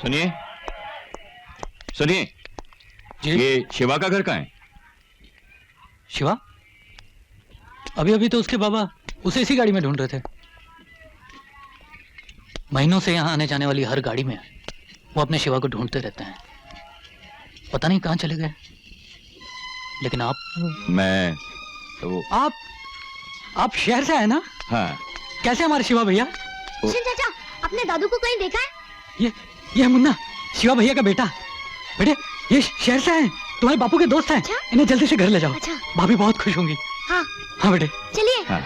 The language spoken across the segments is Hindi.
सुनिए सुनिए, ये शिवा का घर कहाँ है? शिवा? अभी अभी तो उसके बाबा उसे इसी गाड़ी में ढूंढ रहे थे। महीनों से यहाँ आने जाने वाली हर गाड़ी में वो अपने शिवा को ढूंढते रहते हैं। पता नहीं कहाँ चले गए। लेकिन आप? मैं तो... आप शहर से आए ना? हाँ। कैसे हमारे शिवा भैया? चाचा, अपने दादू को कहीं देखा है? ये मुन्ना, शिवा भैया का बेटा। बेटे, ये शहर से आए, तुम्हारे बापू के दोस्त हैं। अच्छा? इन्हें जल्दी से घर ले जाओ। अच्छा। भाभी बहुत खुश होंगी। हाँ हाँ बेटे, चलिए। हाँ।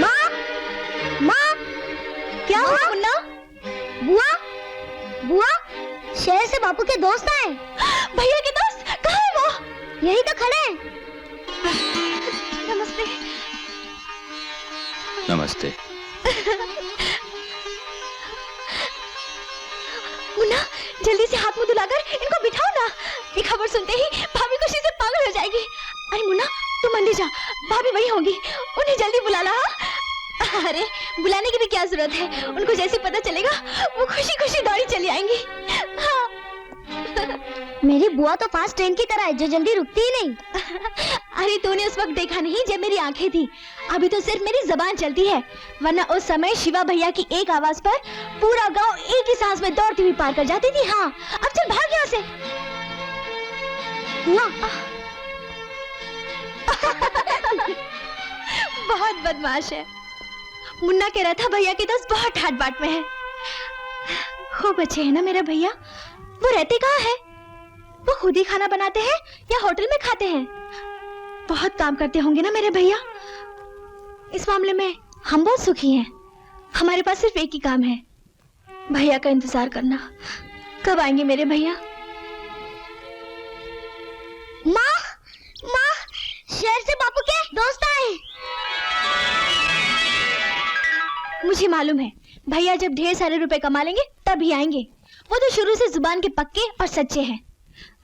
माँ, माँ, क्या हुआ मुन्ना? बुआ, बुआ, शहर से बापू के दोस्त आए। भैया के दोस्त? कहाँ है वो? यही तो खड़े हैं। नमस्ते। नमस्ते। मुन्ना, जल्दी से हाथ मुंह धुलाकर इनको बिठाओ ना। ये खबर सुनते ही भाभी खुशी से पागल हो जाएगी। अरे मुन्ना, तू मंदिर जा, भाभी वही होंगी, उन्हें जल्दी बुला ला। अरे बुलाने की भी क्या जरूरत है, उनको जैसे पता चलेगा वो खुशी खुशी दौड़ी चली आएंगी। हाँ। मेरी बुआ तो फास्ट ट्रेन की तरह है, जो जल्दी रुकती ही नहीं। अरे तूने उस वक्त देखा नहीं जब मेरी आंखें थी, अभी तो सिर्फ मेरी जबान चलती है, वरना उस समय शिवा भैया की एक आवाज पर पूरा गांव एक ही सांस में दौड़ती हुई पार कर जाती थी। हाँ, अब चल भाग यहाँ से। बहुत बदमाश है। मुन्ना कह रहा था भैया के दोस्त बहुत ठाट बाट में है। खूब अच्छे है ना मेरा भैया। वो रहते कहाँ है? वो खुद ही खाना बनाते हैं या होटल में खाते हैं? बहुत काम करते होंगे ना मेरे भैया। इस मामले में हम बहुत सुखी हैं। हमारे पास सिर्फ एक ही काम है, भैया का इंतजार करना। कब आएंगे मेरे भैया? माँ, माँ, शहर से बापू के दोस्त आए। मुझे मालूम है भैया जब ढेर सारे रुपए कमा लेंगे तभी आएंगे। वो तो शुरू से जुबान के पक्के और सच्चे हैं।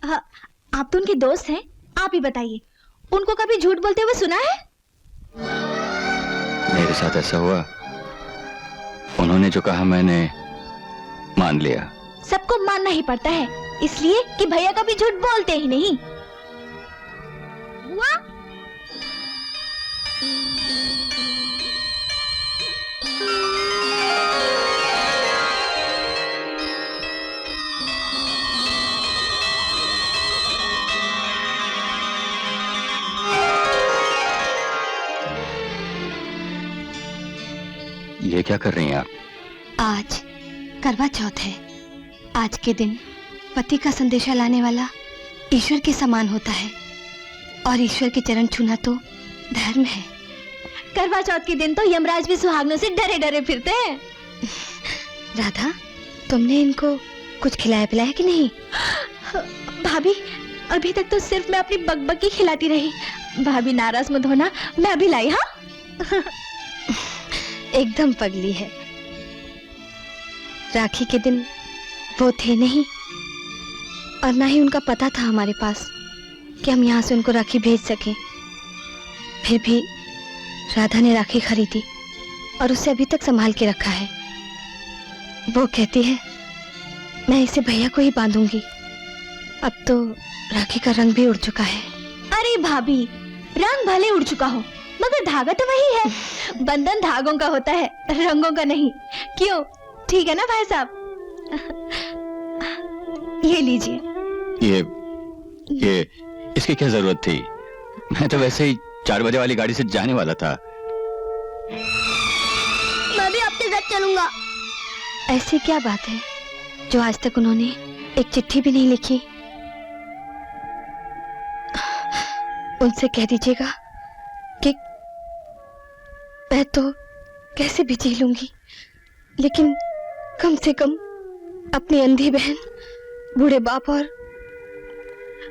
आप तो उनके दोस्त हैं, आप ही बताइए, उनको कभी झूठ बोलते हुए सुना है? मेरे साथ ऐसा हुआ, उन्होंने जो कहा मैंने मान लिया। सबको मानना ही पड़ता है, इसलिए कि भैया कभी झूठ बोलते ही नहीं। बुआ? ये क्या कर रही हैं आप? आज करवा चौथ है। आज के दिन पति का संदेशा लाने वाला ईश्वर के समान होता है, और ईश्वर के चरण छूना तो धर्म है। करवा चौथ के दिन तो यमराज भी सुहागनों से डरे डरे फिरते हैं। राधा, तुमने इनको कुछ खिलाया पिलाया कि नहीं? भाभी, अभी तक तो सिर्फ मैं अपनी बकबकी खिलाती रही। भाभी नाराज मत होना, मैं अभी लाई। हाँ। एकदम पगली है। राखी के दिन वो थे नहीं, और ना ही उनका पता था हमारे पास कि हम यहाँ से उनको राखी भेज सकें। फिर भी राधा ने राखी खरीदी और उसे अभी तक संभाल के रखा है। वो कहती है मैं इसे भैया को ही बांधूंगी। अब तो राखी का रंग भी उड़ चुका है। अरे भाभी, रंग भले उड़ चुका हो मगर धागा तो वही है। बंधन धागों का होता है, रंगों का नहीं। क्यों, ठीक है ना भाई साहब? ये लीजिए। ये इसकी क्या जरूरत थी? मैं तो वैसे ही 4 बजे वाली गाड़ी से जाने वाला था। मैं भी आपके साथ चलूंगा। ऐसी क्या बात है जो आज तक उन्होंने एक चिट्ठी भी नहीं लिखी? उनसे कह दीजिएगा कि मैं तो कैसे भी जी लूंगी, लेकिन कम से कम अपनी अंधी बहन, बूढ़े बाप और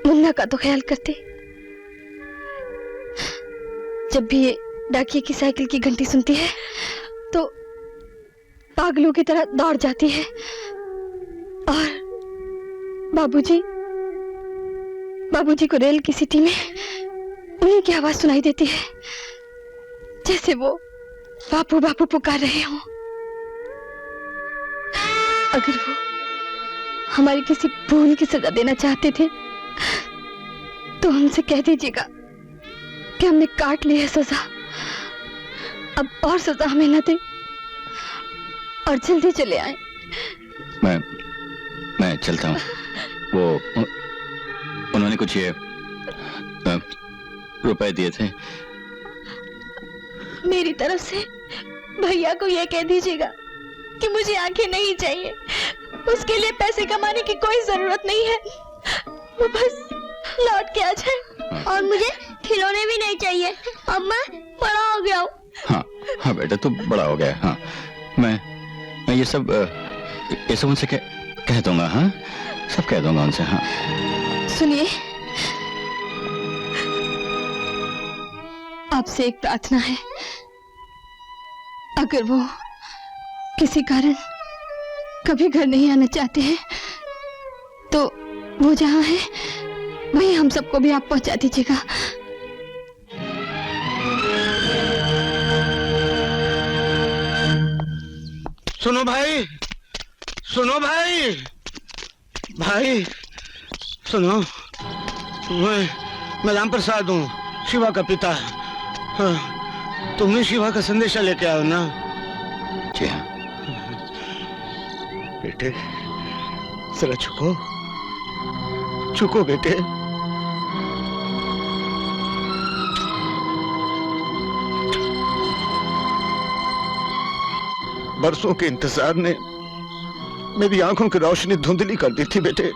मुन्ना का तो ख्याल करते। जब भी ये डाकिये की साइकिल की घंटी सुनती है तो पागलों की तरह दौड़ जाती है, और बाबूजी को रेल की सीटी में उन्हीं की आवाज सुनाई देती है, जैसे वो बापू बापू पुकार रहे हो। अगर वो हमारी किसी भूल की सजा देना चाहते थे तो हमसे कह दीजिएगा कि हमने काट ली है सजा, अब और सजा हमें न दे और जल्दी चले आए। मैं चलता हूँ। वो उन्होंने कुछ ये रुपए दिए थे। मेरी तरफ से भैया को यह कह दीजिएगा कि मुझे आंखें नहीं चाहिए, उसके लिए पैसे कमाने की कोई जरूरत नहीं है, वो बस लौट के आ जाए। और मुझे खिलौने भी नहीं चाहिए, अब मैं बड़ा हो गया हूँ। हाँ हाँ बेटा, तू बड़ा हो गया। हाँ मैं ये सब उनसे कह दूंगा। हाँ सब कह दूंगा उनसे। हाँ सुनिए, आपसे एक प्रार्थना है, अगर वो किसी कारण कभी घर नहीं आना चाहते हैं तो वो जहां है वहीं हम सबको भी आप पहुंचा दीजिएगा। सुनो भाई, सुनो भाई, भाई सुनो, मैं राम प्रसाद हूँ, शिवा का पिता। हाँ, तुमने शिवा का संदेशा लेके आओ ना? जी हाँ। बेटे जरा झुको, झुको बेटे। बरसों के इंतजार ने मेरी आंखों की रोशनी धुंधली कर दी थी बेटे,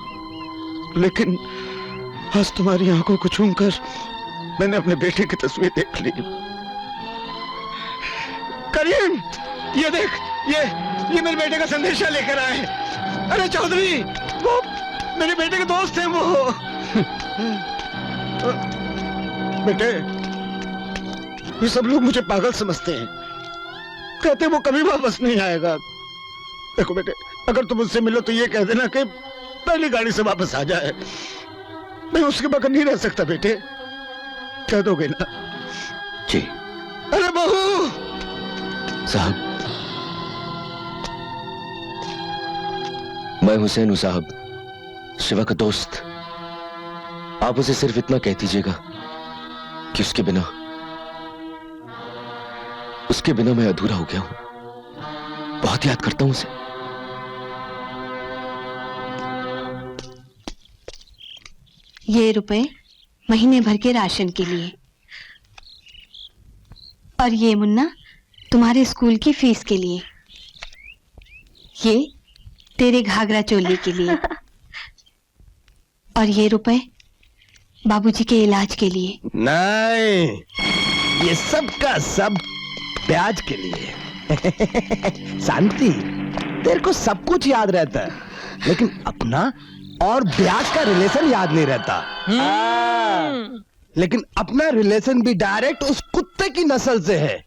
लेकिन आज तुम्हारी आंखों को छूकर मैंने अपने बेटे की तस्वीर देख ली। करीम, ये देख, ये मेरे बेटे का संदेशा लेकर आए। अरे चौधरी, वो मेरे बेटे के दोस्त हैं वो। बेटे, ये सब लोग मुझे पागल समझते हैं, कहते वो कभी वापस नहीं आएगा। देखो बेटे, अगर तुम उससे मिलो तो ये कह देना कि पहली गाड़ी से वापस आ जाए। मैं उसके बगैर नहीं रह सकता बेटे, कह दोगे ना? जी। अरे बहू साहब, मैं हुसैन हूं साहब, शिवा का दोस्त। आप उसे सिर्फ इतना कह दीजिएगा कि उसके बिना मैं अधूरा हो गया हूं। बहुत याद करता हूं उसे। ये रुपए महीने भर के राशन के लिए, और ये मुन्ना तुम्हारे स्कूल की फीस के लिए, ये तेरे घाघरा चोली के लिए, और ये रुपए बाबूजी के इलाज के लिए। नहीं, ये सब का सब ब्याज के लिए। शांति, तेरे को सब कुछ याद रहता है, लेकिन अपना और ब्याज का रिलेशन याद नहीं रहता। लेकिन अपना रिलेशन भी डायरेक्ट उस कुत्ते की नस्ल से है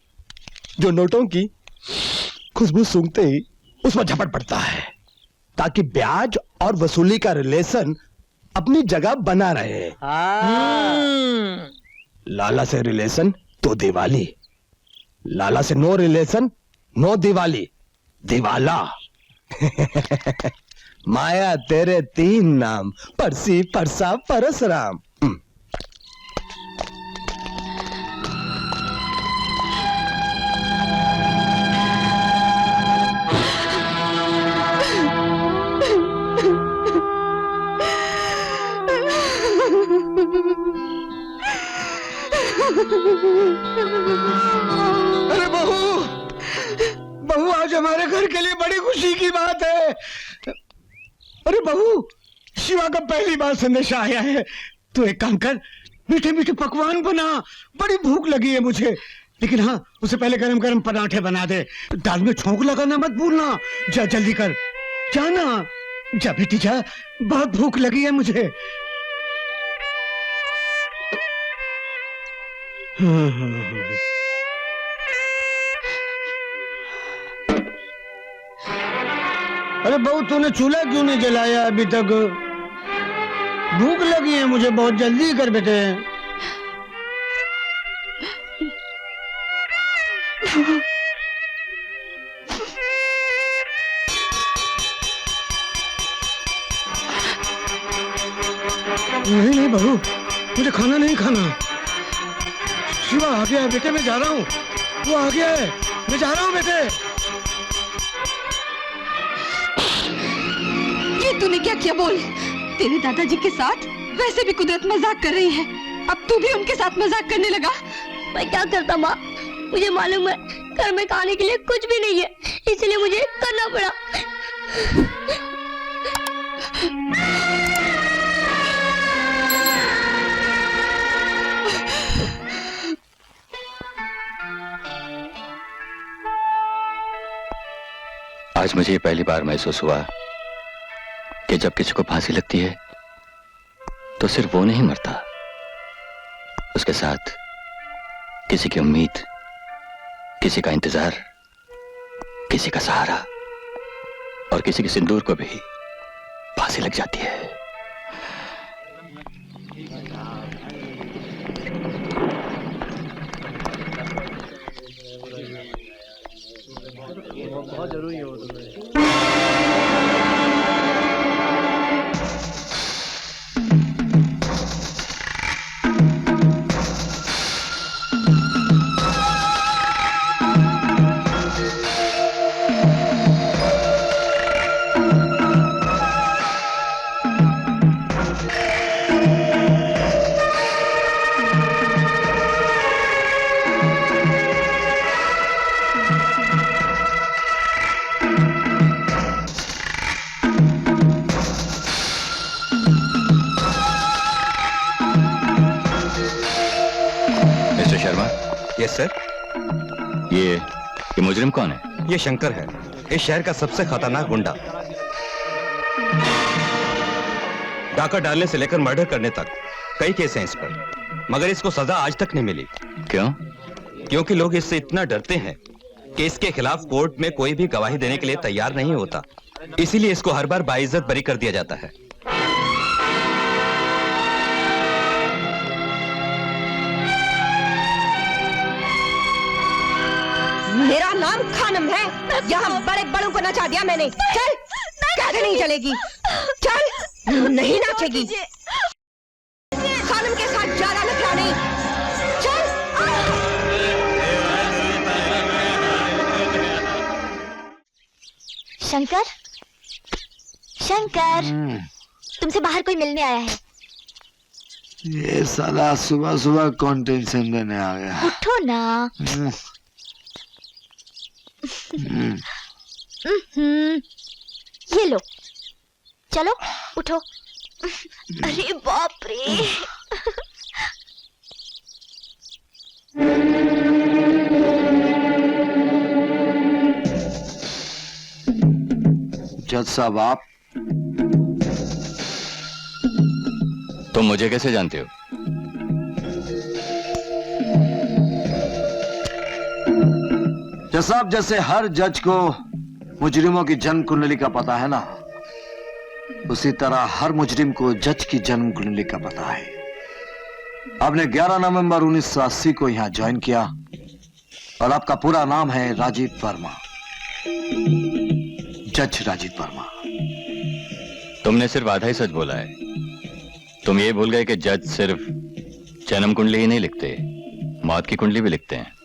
जो नोटों की खुशबू सूंघते ही उस पर झपट पड़ता है, ताकि ब्याज और वसूली का रिलेशन अपनी जगह बना रहे। लाला से रिलेशन तो दिवाली, लाला से नो रिलेशन नो दिवाली, दिवाला। माया तेरे 3 नाम, परसी परसा परसराम। अरे बहू, बहू आज हमारे घर के लिए बड़ी खुशी की बात है। अरे बहू, शिवा का पहली बार संदेशा आया है। तू एक काम कर, मीठे मीठे पकवान बना, बड़ी भूख लगी है मुझे। लेकिन हाँ, उससे पहले गरम गरम पराठे बना दे, दाल में छोंक लगाना मत भूलना। जा जल्दी कर, जाना, जा बेटी जा, बहुत भूख लगी है मुझे। अरे बहू, तूने चूल्हा क्यों नहीं जलाया अभी तक? भूख लगी है मुझे, बहुत जल्दी कर बेटे। नहीं नहीं बहू, मुझे खाना नहीं खाना। शिवा आ गया है बेटे, मैं जा रहा हूँ। वो आ गया है, मैं जा रहा हूँ बेटे। ये तूने क्या किया बोल? तेरे दादाजी के साथ वैसे भी कुदरत मजाक कर रही है, अब तू भी उनके साथ मजाक करने लगा। मैं क्या करता माँ, मुझे मालूम है घर में खाने के लिए कुछ भी नहीं है, इसलिए मुझे करना पड़ा। आज मुझे पहली बार महसूस हुआ कि जब किसी को फांसी लगती है तो सिर्फ वो नहीं मरता, उसके साथ किसी की उम्मीद, किसी का इंतजार, किसी का सहारा और किसी के सिंदूर को भी फांसी लग जाती है। बहुत जरूरी है वो यस सर। ये मुजरिम कौन है? ये शंकर है, इस शहर का सबसे खतरनाक गुंडा। डाका डालने से लेकर मर्डर करने तक कई केस हैं इस पर, मगर इसको सजा आज तक नहीं मिली। क्यों? क्योंकि लोग इससे इतना डरते हैं कि इसके खिलाफ कोर्ट में कोई भी गवाही देने के लिए तैयार नहीं होता, इसीलिए इसको हर बार बाइज्जत बरी कर दिया जाता है। मेरा नाम खानम है, यहाँ बड़े बड़ों को नचा दिया मैंने। चल, कैसे नहीं चलेगी? चल, नहीं नाचेगी। खानम के साथ ज्यादा नखरा नहीं। चल। शंकर, शंकर, तुमसे बाहर कोई मिलने आया है। ये साला सुबह सुबह कौन टेंशन देने आ गया? उठो ना। ये लो, चलो उठो। अरे बाप रे। जज साहब आप? तुम मुझे कैसे जानते हो? जज साहब, जैसे हर जज को मुजरिमों की जन्म कुंडली का पता है ना, उसी तरह हर मुजरिम को जज की जन्म कुंडली का पता है। आपने 11 नवंबर 1980 को यहां ज्वाइन किया और आपका पूरा नाम है राजीव वर्मा, जज राजीव वर्मा। तुमने सिर्फ आधा ही सच बोला है। तुम ये भूल गए कि जज सिर्फ जन्म कुंडली ही नहीं लिखते, मौत की कुंडली भी लिखते हैं।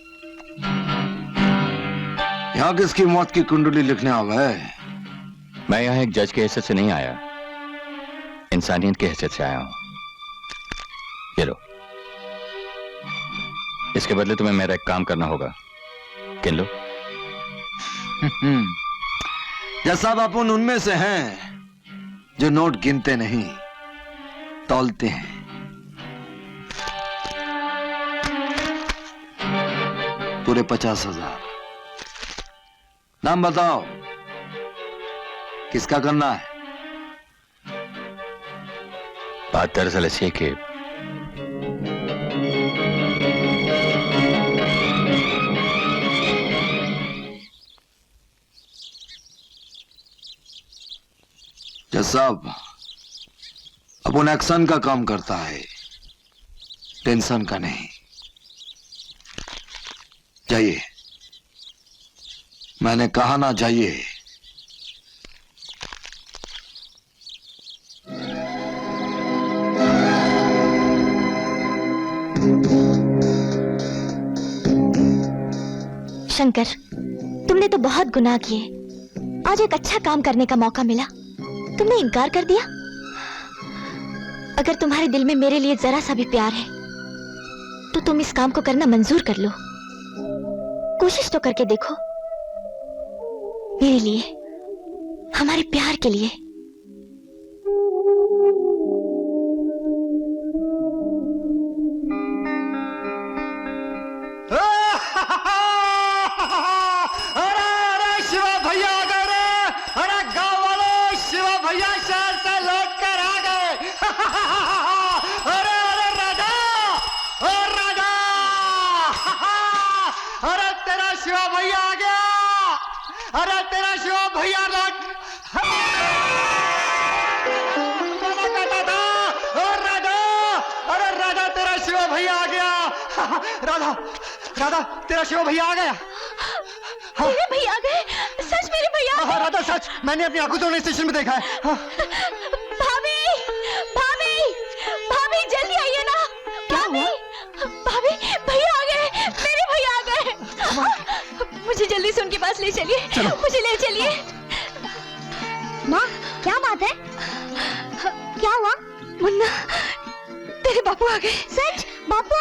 यहाँ किसकी मौत की कुंडली लिखने आ गए? मैं यहाँ एक जज की हैसियत से नहीं आया, इंसानियत की हैसियत से आया हूं। ये लो, इसके बदले तुम्हें मेरा एक काम करना होगा। गिन लो। जैसा अपन उनमें से हैं जो नोट गिनते नहीं, तौलते हैं। पूरे 50,000। नाम बताओ, किसका करना है? बात दरअसल ऐसी है कि जज साहब, अपन एक्शन का काम करता है, टेंशन का नहीं। जाइए, मैंने कहा ना, जाइए। शंकर, तुमने तो बहुत गुनाह किए। आज एक अच्छा काम करने का मौका मिला, तुमने इनकार कर दिया। अगर तुम्हारे दिल में मेरे लिए जरा सा भी प्यार है तो तुम इस काम को करना मंजूर कर लो। कोशिश तो करके देखो, मेरे लिए, हमारे प्यार के लिए। अरे अरे शिवा भैया आ गए रे! अरे गांव वालों, शिवा भैया शहर से लौट कर आ गए। अरे अरे राजा, ओ राजा! अरे तेरा शिवा भैया आ गया! अरे तेरा शिवा भैया लौट कहता था। ओ राजा, अरे राजा तेरा शिवा भैया आ गया। राधा, राधा तेरा शिवा भैया आ गया। मेरे भैया आ गए, सच मेरे भैया आ गए। राधा सच, मैंने अपनी आंखों से स्टेशन में देखा है। हाँ। भाभी, भाभी, भाभी जल्दी आइए ना। क्या हुआ? भाभी, भैया आ गए, मेरे भैया आ गए। मुझे जल्दी से उनके पास ले चलिए, मुझे ले चलिए। माँ, क्या बात है? क्या हुआ? मुन्ना, तेरे बापू आ गए। सच? बापू